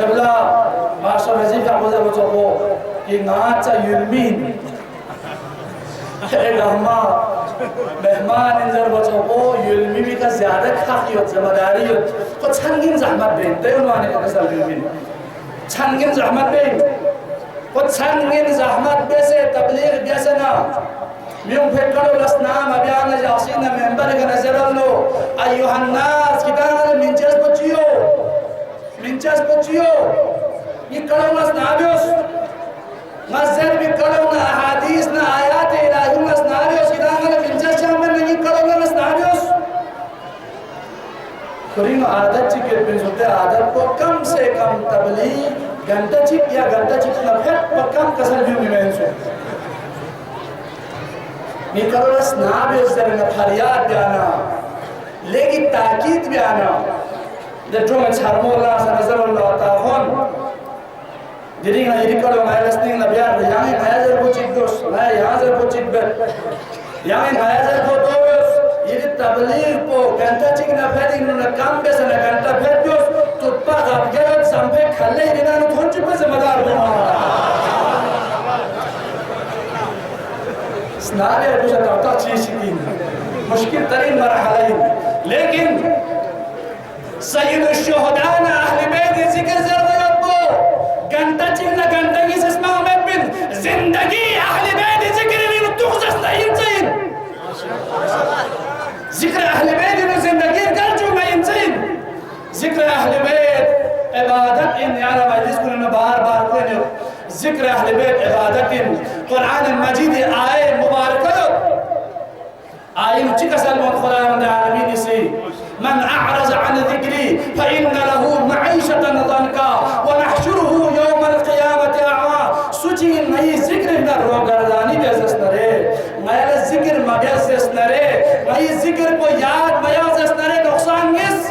قبلا باشا رزيق أبو ذا بتوبو إنعاتا يلمين إلهما مهمان إنزر بتوبو يلمي بك زيادة حقيقة زمدارية قد تنجين زحمت بين ديونو عنك أكسر يلمين تنجين زحمت بين قد تنجين زحمت بس تبليغ بيسنا ميوم فكروا الأصنام أبيانا جاسينا من برق نزل له أيها الناس كتانا من جس بچيو من جس بچيو يكروا الأصنابيوس نزل بكروا أحاديثنا آيات إلهي الأصنابيوس كتانا من جس شامل يكروا الأصنابيوس كريم عادت چكر بن سلطة عادت کو کم سے کم تبلیغ گھنٹہ چک یا گھنٹہ چک نفت کم کسر بھی میں سو میکرولس نابیز در فریاد بیانا لیکن تاکید بیانا در جو من چرمو اللہ سے نظر اللہ تاہون دیدی نا یری کرو نای لسنگ نبیار یعنی نایزر کو چک دوست نای یعنی کو چک بر یعنی نایزر کو دوست یری تبلیغ کو گھنٹہ چک نفت انہوں کم بیسنا گھنٹہ پھر دوست تو پا غب گرد سمپے کھلے انہوں تھون چک بے زمدار بنا سنابي أبوجا تعطى تشيشين مشكل ترين مرحلين لكن سيد الشهداء أهل بيت ذكر زرغيبو قنتجنا قنتجيس اسمه مبن زندگي أهل بيت ذكر اللي نتوخزس نينزين ذكر أهل بيت زندگي قلجو ما ينزين ذكر أهل بيت عبادت إن يعني ما يذكر إنه بار كنيو ذكر أهل بيت عبادت قرآن المجيد آية مباركة آية متكسل من خلال العالمين سي من أعرض عن ذكري فإن له معيشة ضنكا ونحشره يوم القيامة أعمى سجين ما يذكر من الروغرداني بيزس نري ما يذكر ما بيزس نري ما يذكر کو یاد ما يزس نري نقصان نس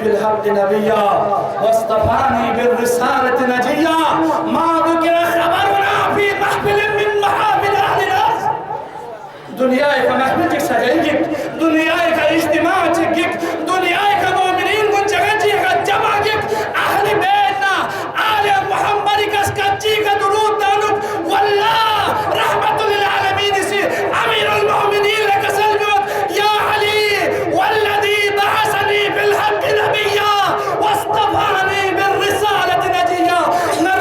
في الحق نبيا واصطفاني بالرسالة نجيا ما ذكر خبرنا في محفل من محافل أهل الأرض دنياك محفلك سجيك دنياك اجتماعك دنياك مؤمنين من جغتك جمعك أهل بيتنا آل محمد كسكتيك درود دانك والله رحمة للعالمين سي أمير المؤمنين لك سلبك يا علي والذي بعثني بالحق نبيا واصطفاني بالرسالة نجيا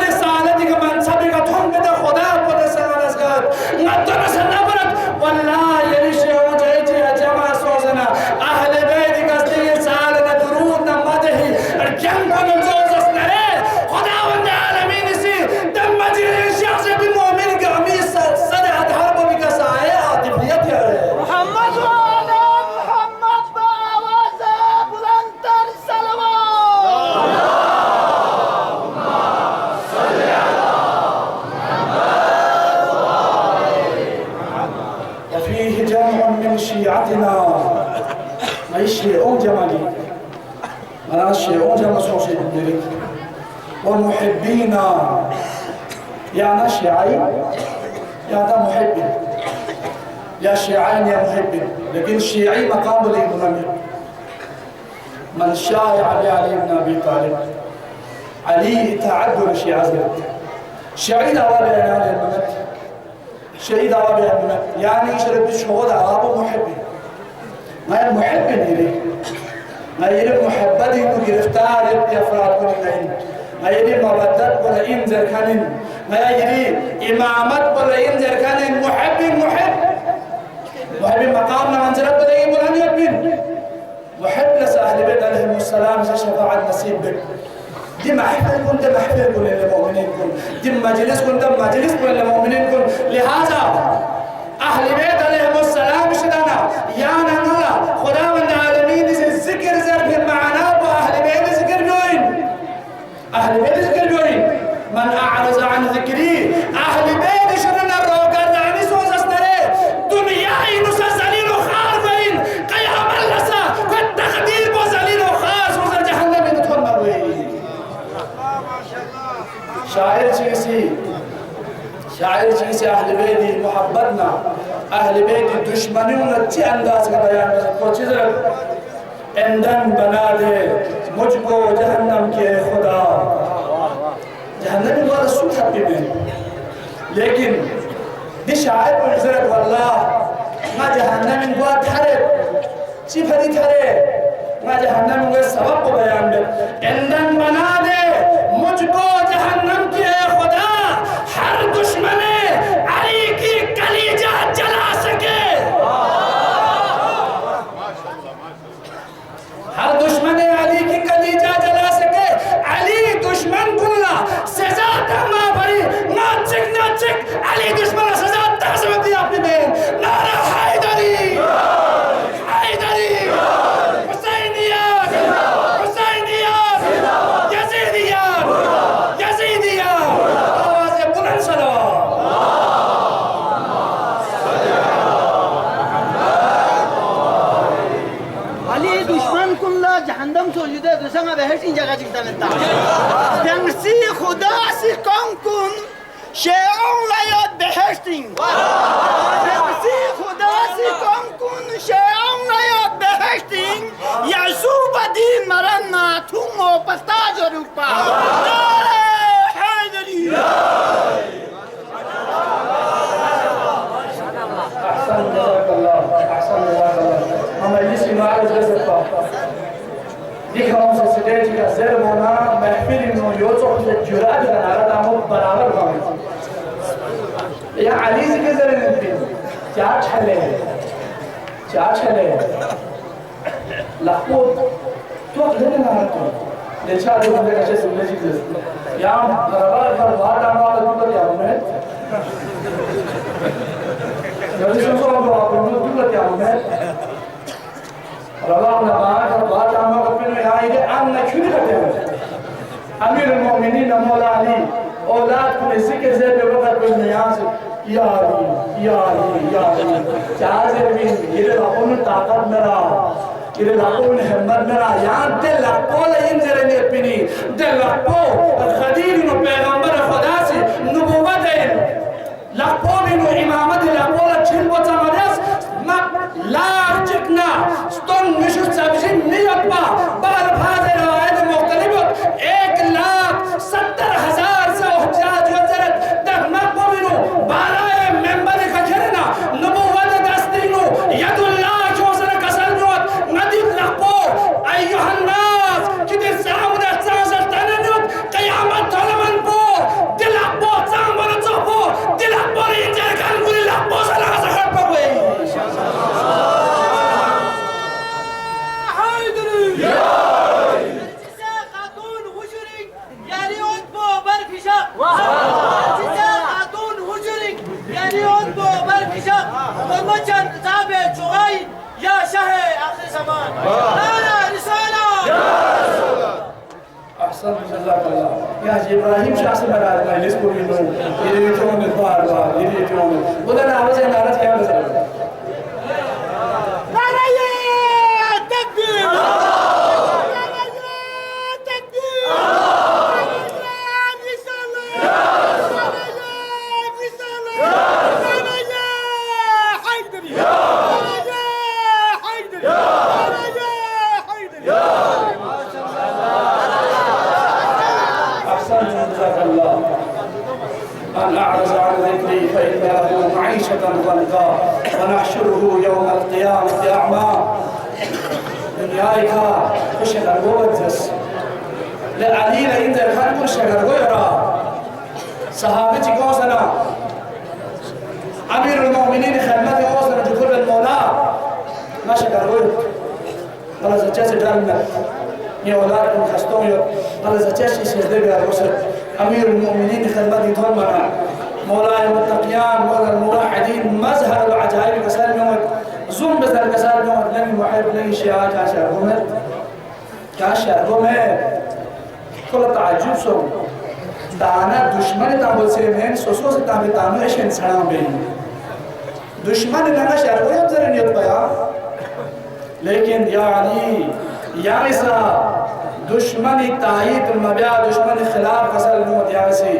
رسالتك من سبقتهم بدا خدا بدا سنة ندرس النبرت والله يريشي وجهي يا جماعة سوزنا أهل بيتك أصدي سالنا درودنا مدهي الجنب من زوزس نريه خدا وند عالمين سي دم مجري الشخص بالمؤمن قميص صدعت حرب بك سايا عاطفية محمد وعلى محمد بآوازه بلندتر الصلوات اللهم صل على محمد وآل محمد وفيه جمع من شيعتنا ما يشيعون جمالي أنا الشيعون جمع صوصي بالدريك ومحبينا يا أنا شيعي يا أنا محب، يا شيعين يا محب، لكن شيعي مقام الإمام من شايع علي بن أبي طالب علي تعدل شيعة زرت شهيد أوابي أنا الممت شهيد أوابي الممت يعني شرب الشهود أوابو محبين ما المحبين إليه ما يريد محبته ويرفتار يفراد كل نين ما يريد مبادات ولا إنزر كانين ما يريد إمامات ولا إنزر كانين محب مقامنا منزلات ولا يبون يبين محب لسأهل بيت عليهم السلام شفاعة النصيب بك دم أحفلكم دم أحفلكم للمؤمنينكم دم مجلسكم دم مجلسكم للمؤمنينكم لهذا أهل بيت عليهم السلام شدنا يا نانا خدا من العالمين الذكر زرف معنا وأهل بيت ذكر جوين أهل بيت ذكر جوين من أعرض عن ذكري أهل بيت شدنا الروكر دعني سوز أسنري دنياي نسزلين وخارفين قيام اللسا والتقدير وزلين وخاص وزر جهنم يدخل مروي شاعر چیسی اهل بیتی محبتنا اهل بیتی دشمنیون چی انداز کا بیان کو چیز ایندھن بنا دے مجھ کو جہنم کے خدا جہنم والا سوت حبی میں لیکن دی شاعر کو حضرت والله ما جهنم کو تھرے چی پھری تھرے ما جہنم کو سبب کو بیان میں ایندھن بنا دے مجھ کو جہنم کے خدا ہر دشمن علی کی کلیجہ جلا سکے ہر دشمن علی کی کلیجہ جلا سکے علی دشمن کلا سزا تما بری ناچک علی دشمن سزا تحسب دیا اپنی بین نعرہ حیدری جهنم سوجوده دوسنگا بهشت این جگه چکتا نتا دنگسی خدا سی کن کن شیعون لیاد بهشتین دنگسی خدا سی کن کن شیعون لیاد بهشتین یعصوب دین مرن ناتون و پستاج و روپا ناره حیدری احسن جزاك الله احسن جزاك الله اما يجلس معك جزاك دیکھاؤں سے سٹیج کا زیر ہونا محفل انہوں یوچو سے جرا بھی کنارا دامو برابر ہوئے یا علی سے کے ذرے نمپین کیا چھلے لحقود تو اکھلے نارا تو لیچا جو بندے کچھے سمجھے چیز یا برابر پر بات آمہا تو کیا ہمیں جلدی سنسو ہم آپ کیا ہمیں رواق نبات وبات عما قبلنا يا إلي أمنا كل قدام أمير المؤمنين مولا علي أولاد كل ذكر زي بوقت بالنياز يا علي جازر بين يرى لقون طاقت مرا يرى لقون همت مرا يان دل لقو لينزل نيبني دل لقو الخدير إنه پیغمبر خدا سے نبوت ہے لقو إنه إمامت لقو لچھل وطمدس لا چکنا ستون نشو سبزی نیت با بار بھاز روایت مختلف 1,70,000 سے حجاج وزرت در مقبو منو بالائے ممبر کچھرنا نبوت دستینو ید اللہ چوزر کسل نوت ندید لقبو ایوہ الناس کی در سامنے سانسر تننیوت قیامت طولمن بو دل اقبو سامنے چوبو دل اقبو رینجر کن گولی لقبو سلاغ سخر پاوئی يا شهي آخر زمان لا رسالة أحسن جزاك الله يا حاج إبراهيم شخص مراد ما يلسكو منه يريدون البار يريدون ودنا عوزي نارت كيف نزل وجهه يوم القيامة أعمى دنياك خش غربوتس لا علي لا إنت الخلق خش غربويرا صحابتي قوسنا أمير المؤمنين خدمتي قوسنا جكل المولى ما شغربوير الله زجاج جالنا يا أولادكم خستون يا الله زجاج يسدب يا رسول أمير المؤمنين خدمتي ضمنا مولاي المتقيان مولى الموحدين مظهر العجائب كسال يوم زوم بزر كسال يوم لم يحب لي شيء كاشر قومت كاشر قومت كل تعجب سو دانا دشمن تامل سيمين سوسوس تامل تامل إيش إنسان بين دشمن لنا شر قوم زرن يتبايا لكن يا علي يا عيسى دشمن تايد المبيع دشمن خلاف كسال يوم يا عيسى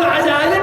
العجائب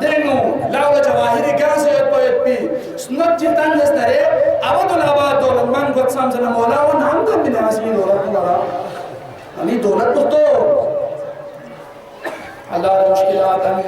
Dengo, lawa jawahiri kan sayat poet pi, snot jitan jasnare, abadul abadul man got samsana mola wan ham kan bina asli dolat mola, ani dolat to Allah mushkilat amir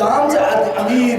samsa amir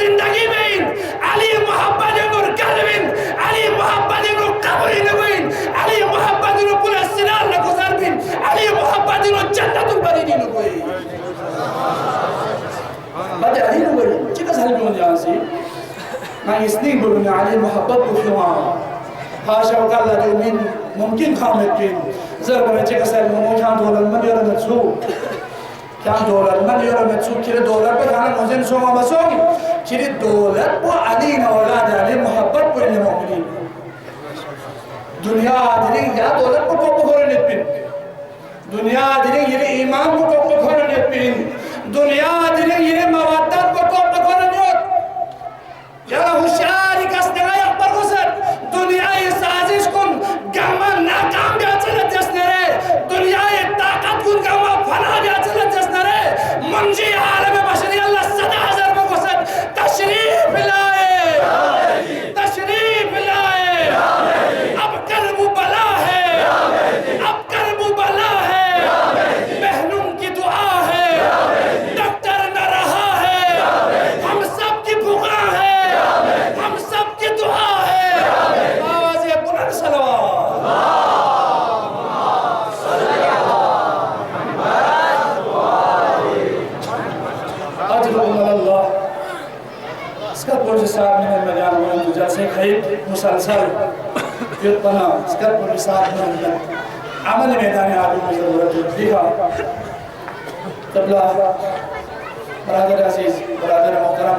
زندگی بین علی محبدين قلبين علی محبدين قبرين بین علی محبدين كل السنان لگذر بین علی محبدين جنت البرين بین بعد علی بین چیکار سال بیون جانسی من اسنین بودم علی محبت بخوام هاشا وقال له من ممكن خامد بین زرق من چیکار سال بیون جان دولن من یارم تسو كان دولار ما اليوم متسوق كده دولار بكان موزين سوما بسوم كده دولار وعلينا أولاد عليه محبت بين المؤمنين دنيا دين يا دولار بكو بخورن يبين دنيا دين يلي إيمان بكو بخورن يبين دنيا دين يلي موادات بكو بخورن يود يا هشاري كاستنا يخبر غسر دنيا يسازش كن قاما ناقام بيعتلت جسنره دنيا يتاقت كن قاما فنا بيعتلت جسنره منجي عالم بشري الله 100,000 بقصد تشريف لائے تشريف لائے اب کرب بلا ہے اب کرب بلا ہے بہنوں کی دعا ہے ڈاکٹر نہ رہا ہے ہم سب کی بغا ہے ہم سب کی دعا ہے آواز بلند صلوات صاحب من المجال وانتو جالسين خيب مسلسل يطبنا سكربوا صاحب من المجال عمل ميداني عادي مجرد فيها تبلا برادر عزيز برادر محترم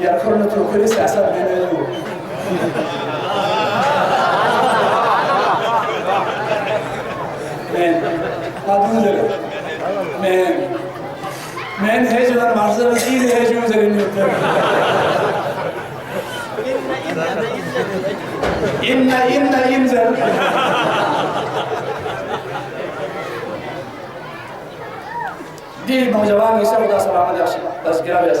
يركضون تروكلي سياسات بينهم من هيجوا المعرض الجديد هيجوا زين يوتر إن ينزل دي نوجوان يسوي ده سلام عليكم تذكرة بس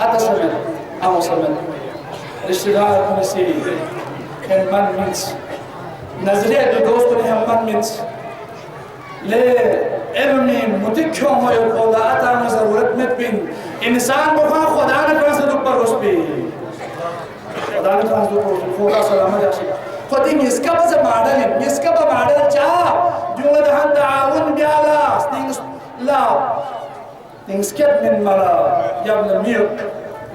أتسمع أو سمع الاشتغال بنسي همّن منس نظرية دوست كني همّن منس ل علمي متكّم هو يقول أتى ضرورت مت بين إنسان بخا خدا نه فرانس دو پر روز بي خدا نه فرانس دو پر خدا سلامت يا شيخ خدي مسكا بس ماډل مسكا به ماډل چا جمله ده تعاون بيالا ستينس لا تنسكت من مرا جبل الميوت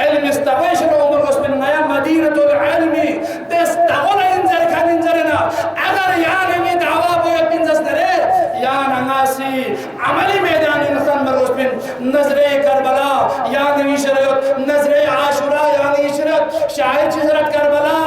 علم استويش الأمور من نيا مدينة العلم تستغل إنزل كان إنزلنا أجر يعني مدعوة بيت إنزلنا يا نعاسي عملي ميدان إنسان مروس من نظرة كربلاء يعني يشرت نظرة عاشوراء يعني يشرت شاعر شجرة كربلاء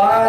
5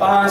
5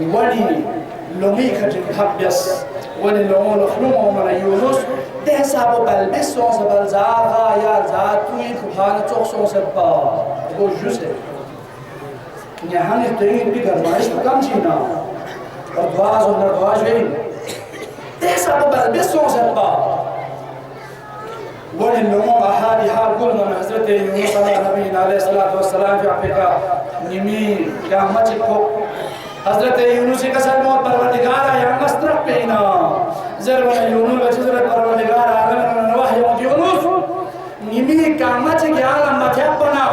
ولي لومي خجل حبيس ولي لومو لخلومو من يونس ده سابو بلبس سون سبل زاغا يا زاتوي كبهانا توخ سون سبا تقول جوسي نحن الترين بيقر ما يشتو كم جينا ردواز ونردواز وين ده سابو بلبس سون سبا ولي لومو أحادي حال قلنا من حضرت يونس نبينا عليه الصلاة والسلام في عفريقيا نمي قامتك حضرت یونس کا سلموت پروردگار یا مسترق پینا زرون یونس وجزر پروردگار عالم نوح یوم یونس نمی قامت کے عالم متیبنا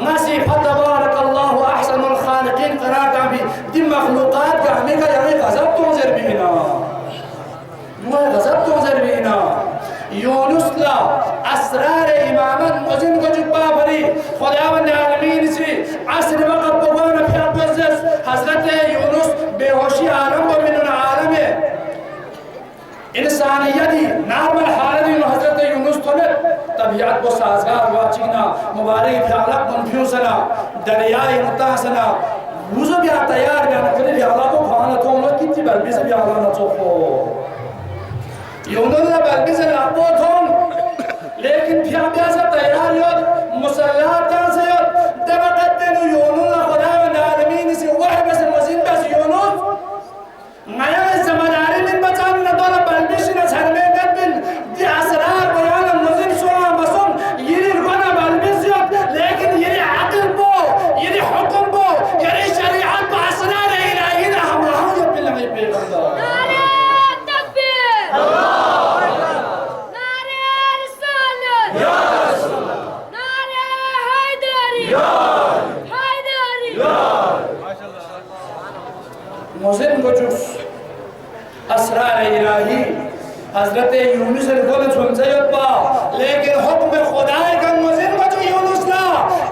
نسی فتبارک اللہ احسن الخالقین قرار بھی دی مخلوقات کا ہمیں کا یعنی غضب تنظر بینا غضب تنظر بینا یونس لا اسرار امامت مزن کو جبا بری خداوند عالمین سے عصر وقت بگوانا پھر بزس حضرت یونس بیہوشی عالم و من عالم انسانیتی نارمل حالتی حضرت یونس طلب طبیعت کو سازگار واچینا مبارک فعلق منفیوسنا دریائی متحسنا روزو بیا تیار بیا نکلی بیا اللہ کو کھانا تھونا کتی بلبی سے بیا اللہ نچوکو یونس بلبی سے لابو تھون لیکن بیا سے تیار یود مسلحات سے یود دبقت دینو یونس خداوند عالمین سے وحی بس مزین بس یونس نیا زماناری من بچان ندولا بلبیش نسر میں گدبن دی اسرار بیان مزین سونا بسون یری رگونا بلبیش یود لیکن یری عقل بو یری حکم بو یری شریعت با اسرار الہی نا ہم رہوں یب بلنگی پیغمبر مزن گوچوس اسرار الہی حضرت یونس الگل سنسے یدبا لیکن حکم خدای کا مزن گوچو یونس لا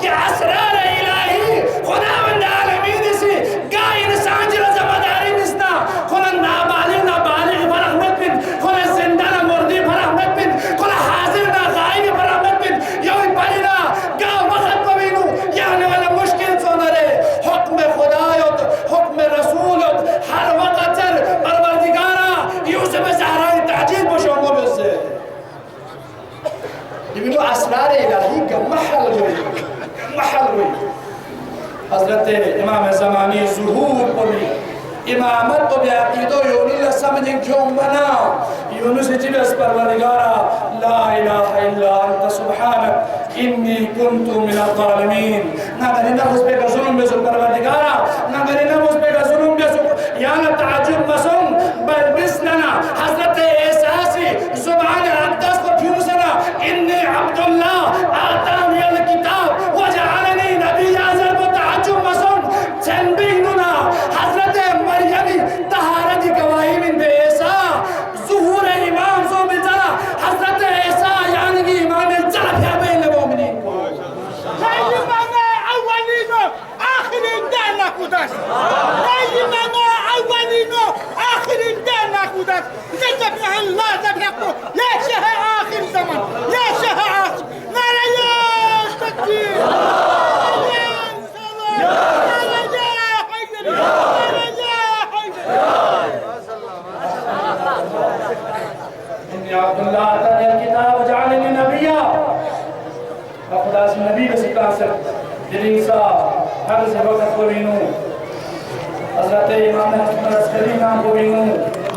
کہ اسرار الہی خداوند عالمین سے گاہ انسان جرا زمداری نسنا کھولا نابالغ فرح مت بن کھولا زندہ مردی فرح مت بن کھولا حاضر غائب فرح مت بن یوی پرینا گاہ وقت ببینو یعنی والا مشکل سونرے حکم خدایت حکم رسولت ہر وقت سر پروردگارا یوسف زہرائی تعجیل بشونگو بزے یہ اسرار الہی کا محل ہوئی حضرت امام زمانی ظہور پڑی امامت تو بیعقیدو یونی سمجھیں کیوں بنا یونس جبس پروردگارا لا الہ الا انت سبحانک انی کنت من الظالمین نگری نفس پہ کا ظلم بسو پروردگارا نگری نفس پہ کا ظلم بسو یانا تعجب مسن بل بسلنا حضرت احساسی زبان اقدس کو پیوسنا انی عبداللہ آتانی الکتاب وجعلنی نبی آزر و تعجب مسن تنبیہنا حضرت مریمی طہارتی گواہی من بے عیسیٰ ظہور امام زو بزرہ حضرت عیسیٰ یعنی کہ امام الجرح یا بین المومنین کو امام اولین و آخرین در نکودش امام اولین و آخرین در نکودش نجبه اللہ ذبح کو یا شہ آخر زمان یا شہ آخر نعرہ یا تکبیر إني عبد الله آتاني الكتاب وجعلني نبيا فخدا سے نبی بسی کاسر دلیسا ہر سے وقت کو بینو حضرت امام حسن العسکری نام کو بینو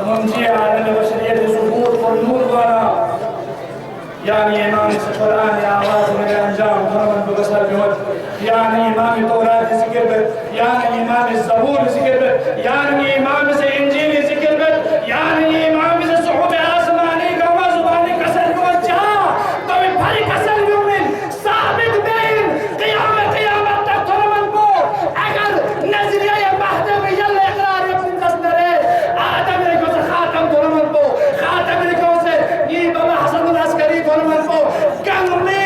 منجی عالم بشریت ظہور پر نور والا یعنی امام قرآن آواز میں انجام محمد بغسر بہت یعنی امام تورات ذکر بت یعنی امام زبور ذکر بت یعنی امام سے انجیل ذکر بت یعنی امام سے صحب آسمانی کا زبانی کسر کو جہاں تو بھری کسر مومن ثابت بین قیامت تک ترمن کو اگر نظریہ مہدوی یل اقرار اپنی تصدرے آدم کو سے خاتم ترمن کو خاتم کو سے یہ بابا حسن العسکری ترمن کو گنگلی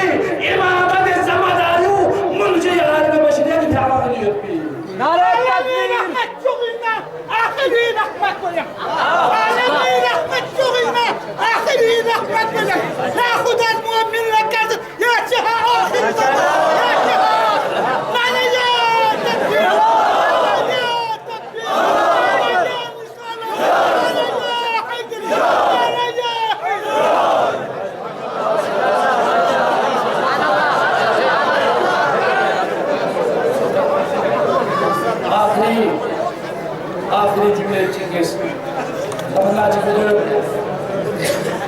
امامت زمداریو منجی عالم بشریت بھی آواز نیت بھی عالمین احمد شغلنا آخرین احمد بلن عالمین احمد شغلنا آخرین احمد بلن ناخد المؤمن لكذا يا شها آخر زمان يا شها آخر معنى يا تكبير يا تكبير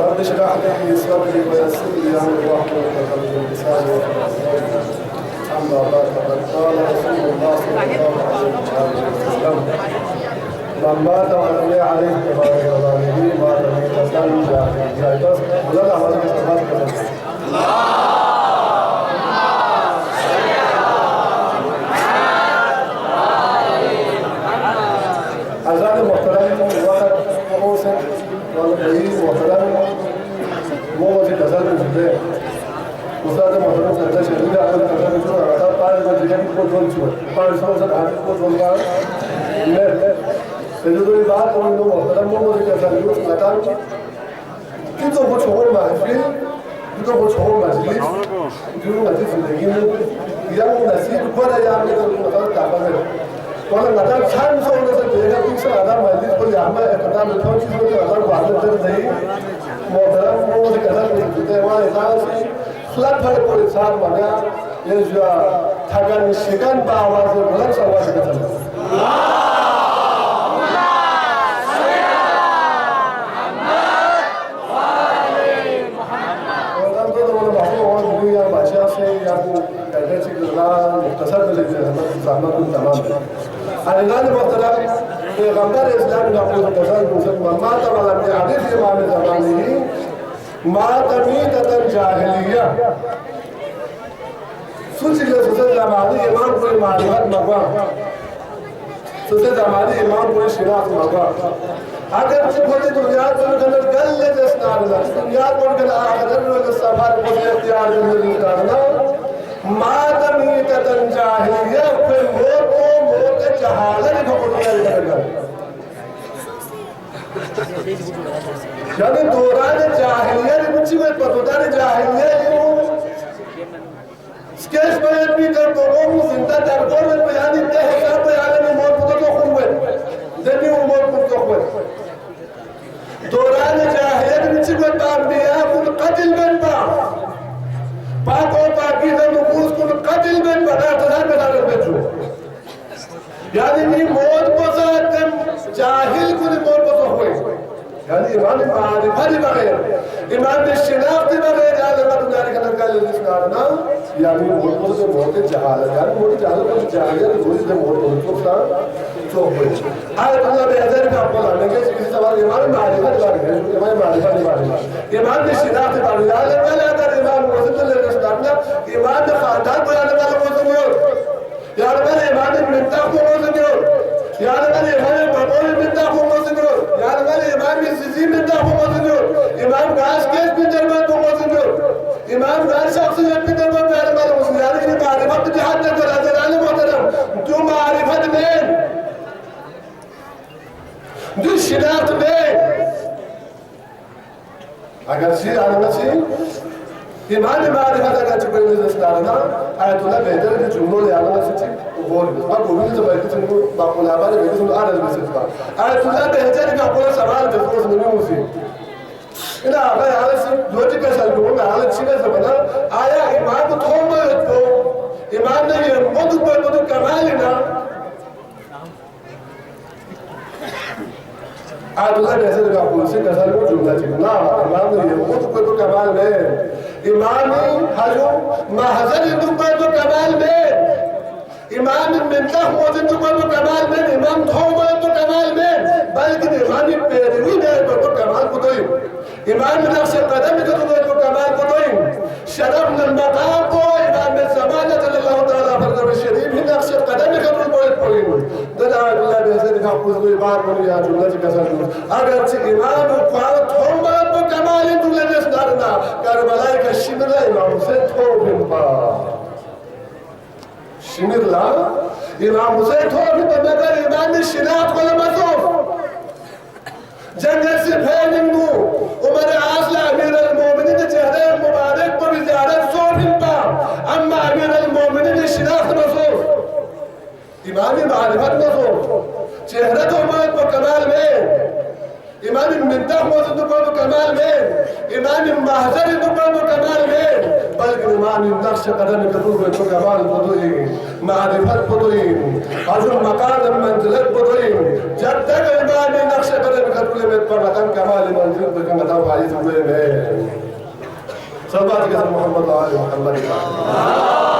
رب اشرح لي صدري ويسر لي امري واحلل عقدة من لساني اما بعد فقد قال رسول الله صلى الله عليه وسلم من مات ولم عليه كبائر ظالمه مات ميتة جاهلية ولا عمل أعزائي المحترمين وقت وقوسا والقريب محترم موضة كذلك الجديد وصاد محترم كذلك الجديد أقول كذلك شو أقول قال الجديد كل دول شو قال شو صاد هذا كل دول قال لا تجدوا بعض وإنه محترم موضة كذلك مكان كده هو شغل محفل كده هو شغل مجلس كده مجلس لكن yang nasib pada yang itu kalau tak benar. Kalau ada chance orang itu dia bisa ada majlis pun yang mana kita melihat itu ada bahagian terjadi. Mudarat mau dikatakan kita mana itu flat pada polisan mana yang juga tagan sekian bahawa bulan sama sekian. الإمام المحترم پیغمبر اسلام نقول تسال مسلم ما تبع في حديث امام زمانه ما تميتة الجاهلية سوچ کے سوچ زمانه امام کوئی معلومات مگوا سوسه زمانی امام کوئی شناخت مگا اگر خود دنیا کو کل گل جسنا دنیا کو کل آخرت رو سفر کو اختیار کرنا مادمی تن جاہلیہ پہ موت جہالت کو کرنا یعنی دوران جاہلیہ مچی میں پتہ جاہلیہ سکیش بیان بھی در دوم زندہ در گور بیانی تے حساب بیان میں موت کو تو خوبے دنی موت کو تو خوبے دوران جاہلیت میں چھ انبیاء کو قتل بن با پاک و پاکیزہ نفوس کو قتل بن بنا تھا بدل بچو یعنی نہیں موت کو ذات جاہل کو موت کو تو ہوئے یعنی امام معرفت بغیر امام شناخت بغیر عالم دنیا کا نقل لسنا یعنی موت سے موت جہالت یعنی موت جہالت کو جاہلیت روز سے موت کو تھا تو ہوئے آج اللہ بہتر کا اپنا لانے کے کسی سوال امام معرفت بغیر امام معرفت بغیر امام شناخت بغیر عالم والا اگر امام وسط لسنا امام خاندان کو عالم والا موت یار میں امام منتخب کو موت یار میں امام بابول منتخب کو موت یار میں امام سیسی منتخب کو موت امام گاش کیس بھی دربار کو موت امام گاش شخصیت بھی دربار میں عالم والا موت یار یہ معرفت جہاد میں درجہ عالم محترم جو معرفت میں جو شناخت میں اگر سی عالم سی ایمان معرفت اگر چھ کوئی نظر سنارنا آیت اللہ بہتر کہ جملوں لے آنا سچی غور بس ما گوبین سے بیٹھ کے باقول آباد میں تو آرز میں سچا آیت اللہ بہتر کہ اپنا سوال دے کو نہیں ہوسی ان آبا حالت سے لوجک کا سال کو میں حالت چھنے سے بنا آیا امام تھوم تو امام نے یہ مدد کمال نہ آیت اللہ بہتر کہ اپنا سے کسال کو جملہ چکنا امام نے یہ مدد کمال میں امامی حجو محضر دکھر تو کمال میں امام منتخ موزن تو کمال میں امام دھوم تو کمال میں بلکہ امامی پیروی میں تو کمال کو دوئیم امام نقش قدم تو کمال کو دوئیم شرف المقام کو امام زمانت اللہ تعالیٰ فرضر شریف ہی نقش قدم کو دوئیم دل آیت اللہ بحثر کا قضوی بار بنی یا جملہ چی کسر اگرچہ امام قوار دھوم تو کمال تو لنس دارنا کربلائی کا شمرہ امام حسین تھوڑی با شمرہ امام حسین تھوڑی با مگر امام شناعت کو لمسو جنگل سے پھیلنگو عمر عاصلہ امیر المومنین چہرے مبارک پر زیادت سوڑی با اما امیر المومنین شناعت مسو امام معرفت مسو چہرہ تو عمر کو کمال میں امام منتخ موزن تو کمال میں امام محضر تو کمال میں بلکہ امام نقش قدم کدور کو کمال بدوئی معرفت بدوئی حضر مقام منزلت بدوئی جب تک امام نقش قدم کدور میں پڑھتاں کمال منزل بکم بتاؤ حاجت ہوئے میں سب بات کے سب محمد آل محمد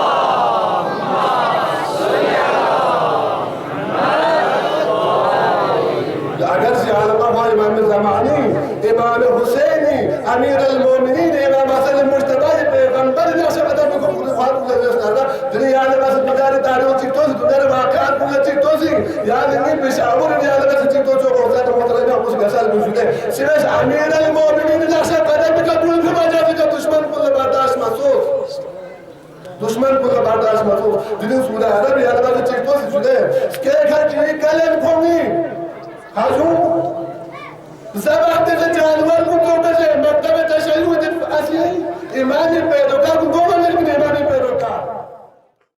اگر سے عالم امام زمانی امام حسینی امیر المومنین امام حسن المجتبی پیغمبر نقش قدم کو خواهد کو لذیذ دنیا عالم حسن مدار تاریخ چکتوز دنیا واقعات کو چکتوزی یعنی نہیں بشعور عالم حسن چکتوز جو قرآن مطلب ہے اس گسال موجود ہے سرش امیر المومنین نقش قدم کا دل کو مجازی کا دشمن کو برداشت محسوس دشمن کو برداشت محسوس دنیا سورہ عربی عالم حسن چکتوز شده کہ کھڑی کلم کھونی حضور زبان جانور کو تو بجے مکتب تشیع اصلی ایمان پیدا کو